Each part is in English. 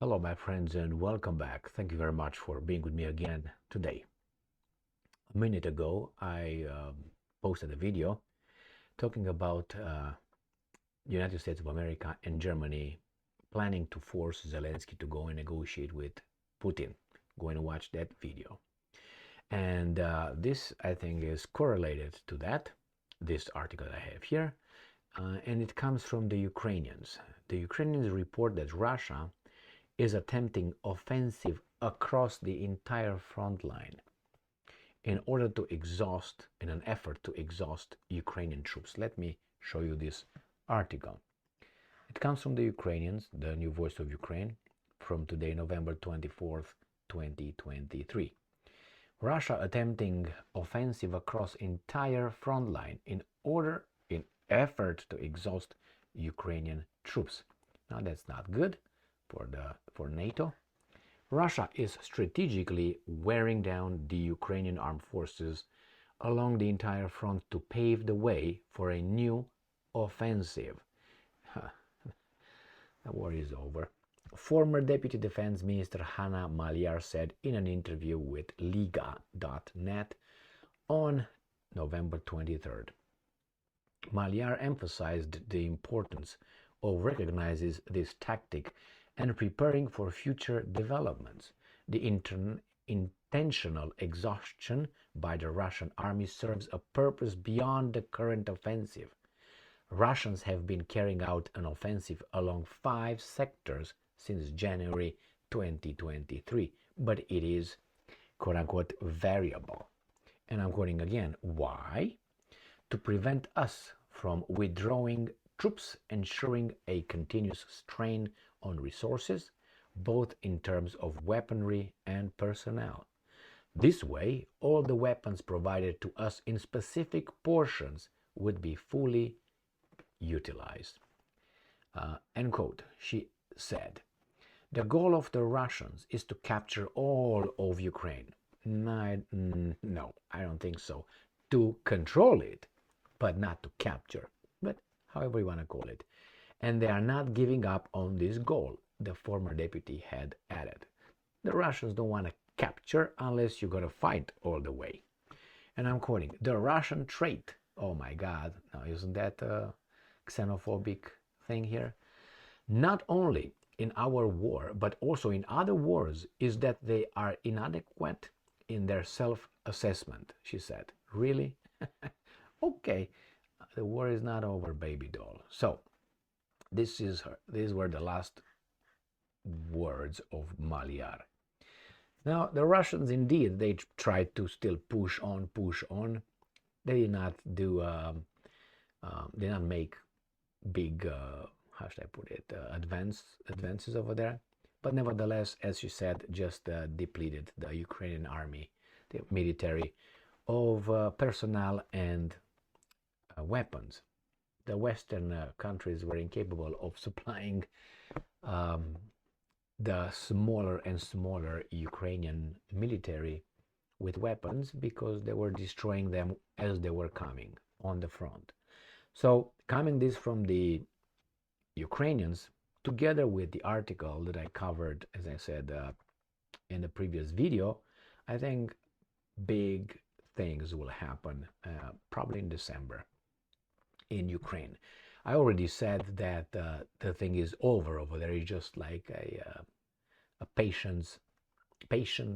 Hello, my friends, and welcome back. Thank you very much for being with me again today. A minute ago, I posted a video talking about United States of America and Germany planning to force Zelensky to go and negotiate with Putin. Go and watch that video. And this, I think, is correlated to this article that I have here. And it comes from the Ukrainians. The Ukrainians report that Russia is attempting offensive across the entire front line in an effort to exhaust Ukrainian troops. Let me show you this article. It comes from the Ukrainians, the New Voice of Ukraine, from today, November 24th, 2023. Russia attempting offensive across entire front line in effort to exhaust Ukrainian troops. Now that's not good for NATO. Russia is strategically wearing down the Ukrainian armed forces along the entire front to pave the way for a new offensive. The war is over. Former Deputy Defense Minister Hanna Maliar said in an interview with Liga.net on November 23rd. Maliar emphasized the importance of recognizing this tactic and preparing for future developments. The intentional exhaustion by the Russian army serves a purpose beyond the current offensive. Russians have been carrying out an offensive along 5 sectors since January 2023, but it is, quote-unquote, variable. And I'm quoting again, why? To prevent us from withdrawing troops, ensuring a continuous strain on resources, both in terms of weaponry and personnel. This way, all the weapons provided to us in specific portions would be fully utilized. End quote. She said, the goal of the Russians is to capture all of Ukraine. No, I don't think so. To control it, but not to capture. But however you want to call it. And they are not giving up on this goal, the former deputy had added. The Russians don't want to capture unless you're going to fight all the way. And I'm quoting, the Russian trait. Oh my God, now isn't that a xenophobic thing here? Not only in our war, but also in other wars, is that they are inadequate in their self-assessment, she said. Really? Okay, the war is not over, baby doll. So, these were the last words of Maliar. Now, the Russians, indeed, they tried to still push on. They did not make big, how should I put it, advances over there. But nevertheless, as you said, just depleted the Ukrainian army, the military, of personnel and weapons. The Western countries were incapable of supplying the smaller and smaller Ukrainian military with weapons because they were destroying them as they were coming on the front. So coming this from the Ukrainians, together with the article that I covered, as I said in the previous video, I think big things will happen probably in December in Ukraine. I already said that the thing is over there. It's just like a patient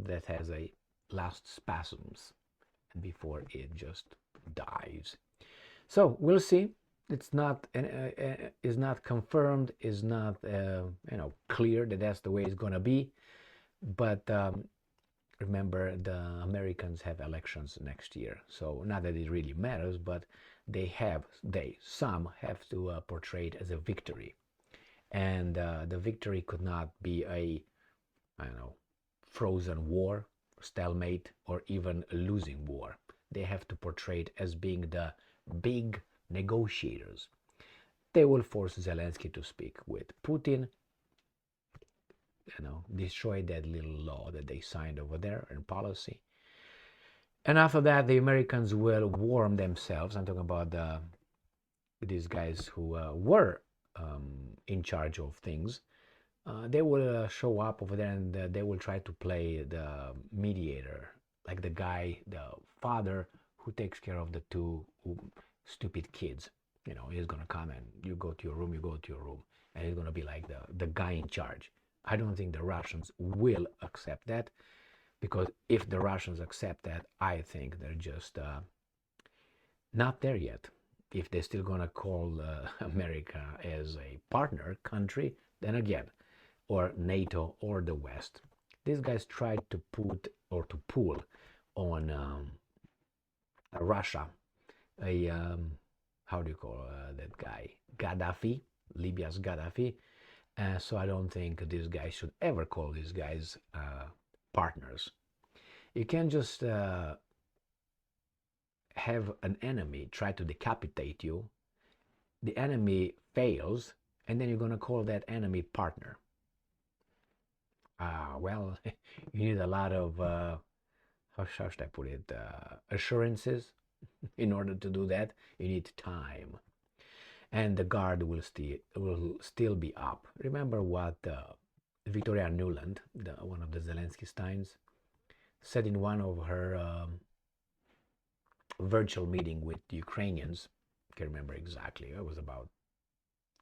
that has a last spasms before it just dies. So we'll see. It's not confirmed. Is not clear that that's the way it's gonna be. But remember, the Americans have elections next year, so not that it really matters, but some have to portray it as a victory, and the victory could not be a frozen war, stalemate, or even a losing war. They have to portray it as being the big negotiators. They will force Zelensky to speak with Putin, destroy that little law that they signed over there in policy. And after that, the Americans will warm themselves. I'm talking about these guys who were in charge of things they will show up over there and they will try to play the mediator, like the guy, the father who takes care of the two stupid kids. He's gonna come and you go to your room, and he's gonna be like the guy in charge. I don't think the Russians will accept that, because if the Russians accept that, I think they're just not there yet. If they're still gonna call America as a partner country, then again, or NATO or the West. These guys tried to put or to pull on Russia, how do you call that guy? Gaddafi, Libya's Gaddafi. So I don't think these guys should ever call these guys partners. You can't just have an enemy try to decapitate you. The enemy fails, and then you're going to call that enemy partner. Well, you need a lot of, how should I put it, assurances. In order to do that, you need time. And the guard will still be up. Remember what Victoria Nuland, one of the Zelensky Steins, said in one of her virtual meeting with the Ukrainians. I can't remember exactly. It was about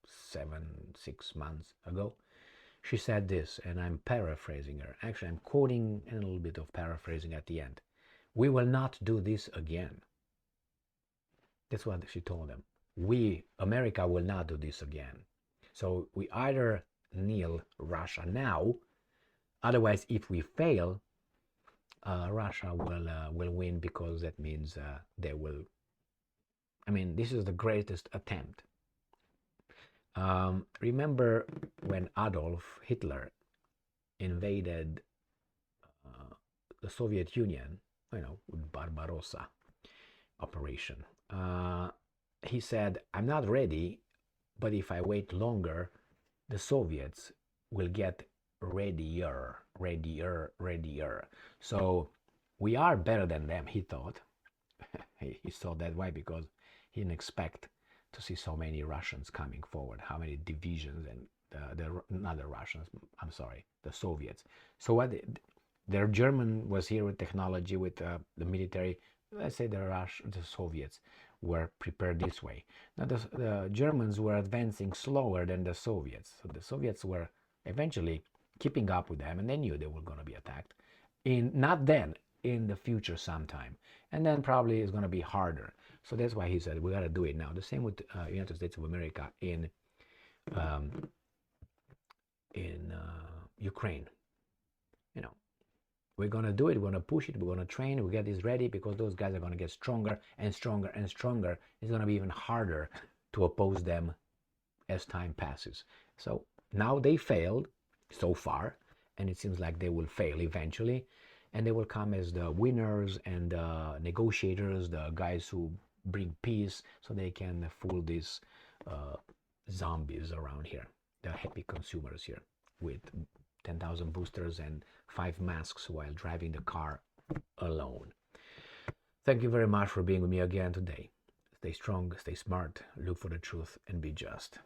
6 months ago. She said this, and I'm paraphrasing her. Actually, I'm quoting and a little bit of paraphrasing at the end. We will not do this again. That's what she told them. America will not do this again. So we either kneel Russia now, otherwise if we fail, Russia will win, because that means they will, this is the greatest attempt. Remember when Adolf Hitler invaded the Soviet Union, with Barbarossa operation. He said, I'm not ready, but if I wait longer, the Soviets will get readier. So we are better than them, he thought. He thought that. Why? Because he didn't expect to see so many Russians coming forward, how many divisions, and not the Russians, I'm sorry, the Soviets. So what? Their German was here with technology, with the military. Let's say the Soviets were prepared this way. Now the Germans were advancing slower than the Soviets. So the Soviets were eventually keeping up with them, and they knew they were going to be attacked. Not then, in the future sometime. And then probably it's going to be harder. So that's why he said, we got to do it now. The same with United States of America in Ukraine. We're going to do it. We're going to push it. We're going to train. We get this ready, because those guys are going to get stronger and stronger and stronger. It's going to be even harder to oppose them as time passes. So now they failed so far, and it seems like they will fail eventually. And they will come as the winners and the negotiators, the guys who bring peace, so they can fool these zombies around here, the happy consumers here with 10,000 boosters and 5 masks while driving the car alone. Thank you very much for being with me again today. Stay strong, stay smart, look for the truth, and be just.